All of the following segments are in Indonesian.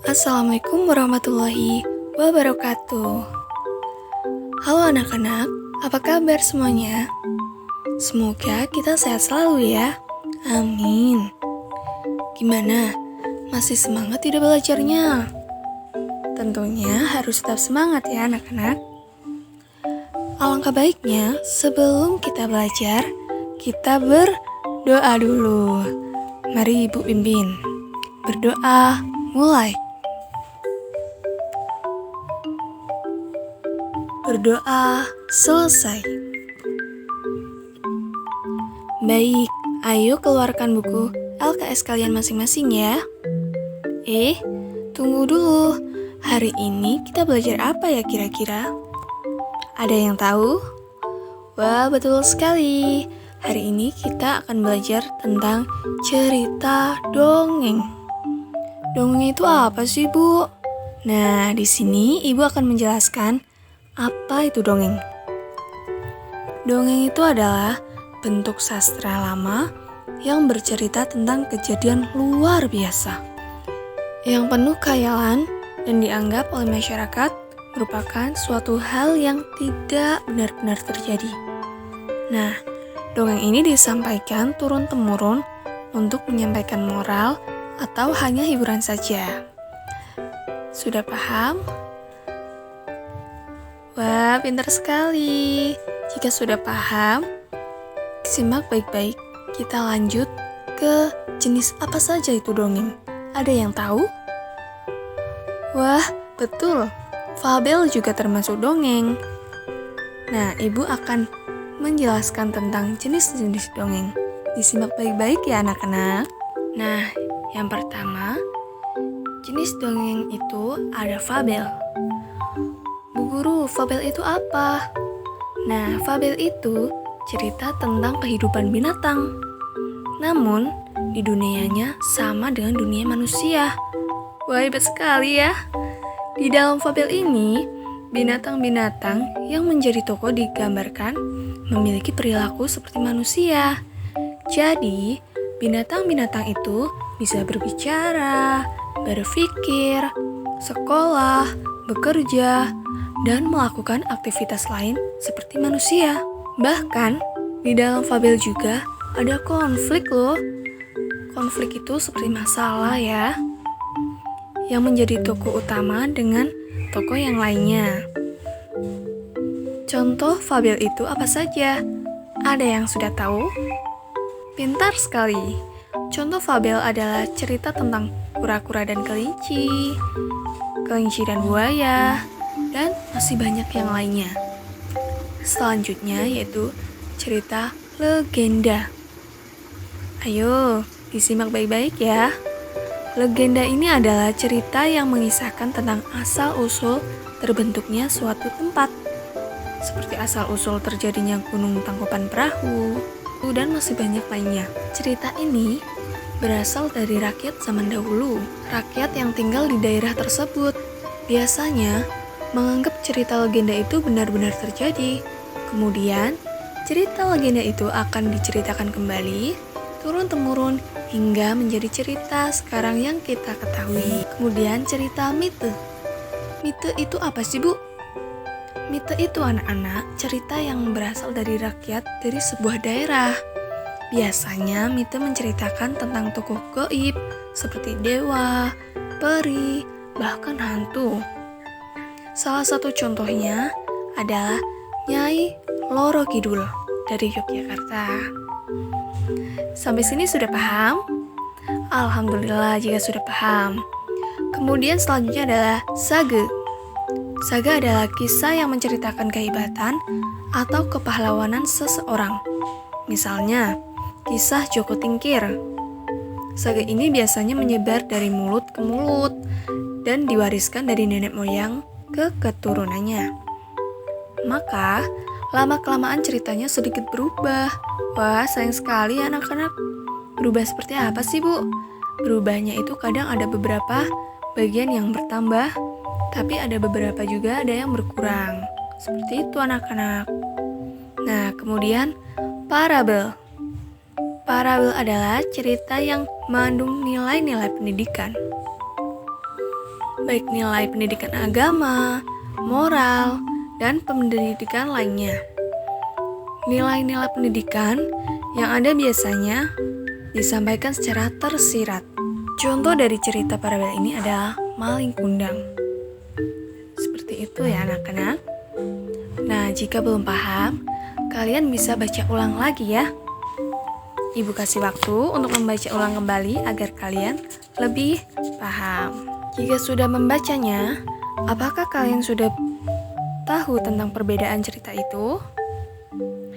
Assalamualaikum warahmatullahi wabarakatuh. Halo anak-anak, apa kabar semuanya? Semoga kita sehat selalu ya. Amin. Gimana? Masih semangat tidak belajarnya? Tentunya harus tetap semangat ya anak-anak. Alangkah baiknya sebelum kita belajar, kita berdoa dulu. Mari Ibu pimpin. Berdoa, mulai. Berdoa selesai. Baik, ayo keluarkan buku LKS kalian masing-masing ya. Tunggu dulu. Hari ini kita belajar apa ya kira-kira? Ada yang tahu? Wah, betul sekali. Hari ini kita akan belajar tentang cerita dongeng. Dongeng itu apa sih, Bu? Nah, di sini Ibu akan menjelaskan apa itu dongeng. Dongeng itu adalah bentuk sastra lama yang bercerita tentang kejadian luar biasa, yang penuh khayalan dan dianggap oleh masyarakat merupakan suatu hal yang tidak benar-benar terjadi. Nah, dongeng ini disampaikan turun-temurun untuk menyampaikan moral atau hanya hiburan saja. Sudah paham? Wah, pintar sekali. Jika sudah paham, simak baik-baik. Kita lanjut ke jenis apa saja itu dongeng. Ada yang tahu? Wah, betul. Fabel juga termasuk dongeng. Nah, Ibu akan menjelaskan tentang jenis-jenis dongeng. Disimak baik-baik ya anak-anak. Nah, yang pertama, jenis dongeng itu ada fabel. Bu Guru, fabel itu apa? Nah, fabel itu cerita tentang kehidupan binatang. Namun, di dunianya sama dengan dunia manusia. Wah, hebat sekali ya. Di dalam fabel ini, binatang-binatang yang menjadi tokoh digambarkan memiliki perilaku seperti manusia. Jadi, binatang-binatang itu bisa berbicara, berpikir, sekolah, bekerja, dan melakukan aktivitas lain seperti manusia. Bahkan, di dalam fabel juga ada konflik loh. Konflik itu seperti masalah ya, yang menjadi tokoh utama dengan tokoh yang lainnya. Contoh fabel itu apa saja? Ada yang sudah tahu? Pintar sekali. Contoh fabel adalah cerita tentang kura-kura dan kelinci, kelinci dan buaya, dan masih banyak yang lainnya. Selanjutnya yaitu cerita legenda. Ayo, disimak baik-baik ya. Legenda ini adalah cerita yang mengisahkan tentang asal-usul terbentuknya suatu tempat, seperti asal-usul terjadinya gunung Tangkuban Perahu, dan masih banyak lainnya. Cerita ini berasal dari rakyat zaman dahulu. Rakyat yang tinggal di daerah tersebut biasanya menganggap cerita legenda itu benar-benar terjadi. Kemudian, cerita legenda itu akan diceritakan kembali, turun-temurun, hingga menjadi cerita sekarang yang kita ketahui. Kemudian cerita mite. Mite itu apa sih, Bu? Mite itu anak-anak cerita yang berasal dari rakyat dari sebuah daerah. Biasanya mite menceritakan tentang tokoh gaib seperti dewa, peri, bahkan hantu. Salah satu contohnya adalah Nyai Loro Kidul dari Yogyakarta. Sampai sini sudah paham? Alhamdulillah jika sudah paham. Kemudian selanjutnya adalah sage. Sage adalah kisah yang menceritakan kehebatan atau kepahlawanan seseorang. Misalnya, kisah Joko Tingkir. Sage ini biasanya menyebar dari mulut ke mulut dan diwariskan dari nenek moyang ke keturunannya. Maka, lama-kelamaan ceritanya sedikit berubah. Wah, sayang sekali anak-anak. Berubah seperti apa sih, Bu? Berubahnya itu kadang ada beberapa bagian yang bertambah, tapi ada beberapa juga ada yang berkurang. Seperti itu anak-anak. Nah, kemudian parabel. Parabel adalah cerita yang mengandung nilai-nilai pendidikan. baik nilai pendidikan agama, moral, dan pendidikan lainnya. Nilai-nilai pendidikan yang ada biasanya disampaikan secara tersirat. Contoh dari cerita parabel ini adalah maling kundang. Seperti itu ya anak-anak. Nah, jika belum paham, kalian bisa baca ulang lagi ya. Ibu kasih waktu untuk membaca ulang kembali agar kalian lebih paham. Jika sudah membacanya, apakah kalian sudah tahu tentang perbedaan cerita itu?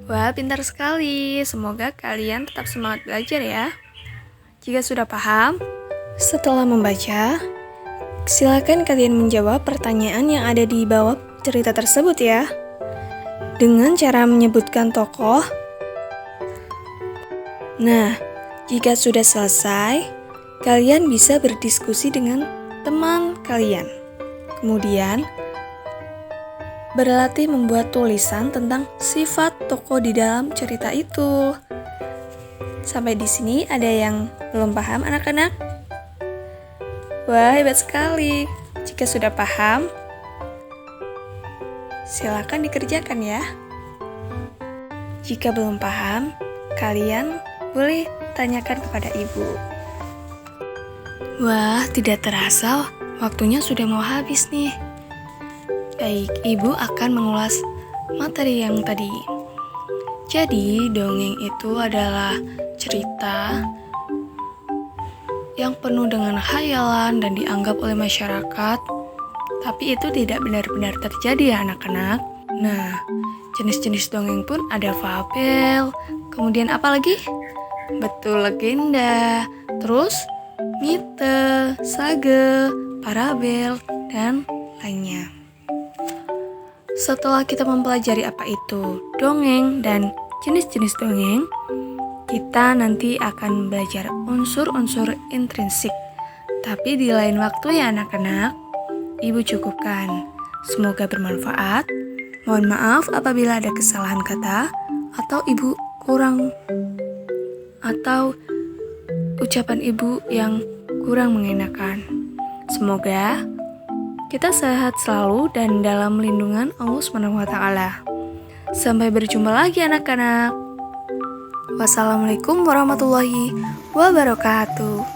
Wah, pintar sekali. Semoga kalian tetap semangat belajar ya. Jika sudah paham, setelah membaca, silakan kalian menjawab pertanyaan yang ada di bawah cerita tersebut ya. Dengan cara menyebutkan tokoh. Nah, jika sudah selesai, kalian bisa berdiskusi dengan teman kalian. Kemudian, berlatih membuat tulisan tentang sifat tokoh di dalam cerita itu. Sampai di sini ada yang belum paham anak-anak? Wah, hebat sekali. Jika sudah paham, silakan dikerjakan ya. Jika belum paham, kalian boleh tanyakan kepada ibu. Wah, tidak terasa waktunya sudah mau habis nih. Baik, ibu akan mengulas materi yang tadi. Jadi, dongeng itu adalah cerita yang penuh dengan khayalan dan dianggap oleh masyarakat, tapi itu tidak benar-benar terjadi ya anak-anak. Nah, jenis-jenis dongeng pun ada fabel, kemudian apa lagi? Betul, legenda, terus mite, sage, parabel, dan lainnya. Setelah kita mempelajari apa itu dongeng dan jenis-jenis dongeng, kita nanti akan belajar unsur-unsur intrinsik. Tapi di lain waktu ya anak-anak. Ibu cukupkan. Semoga bermanfaat. Mohon maaf apabila ada kesalahan kata atau ibu kurang atau ucapan ibu yang kurang mengenakan. Semoga kita sehat selalu dan dalam lindungan Allah SWT. Sampai berjumpa lagi anak-anak. Wassalamualaikum warahmatullahi wabarakatuh.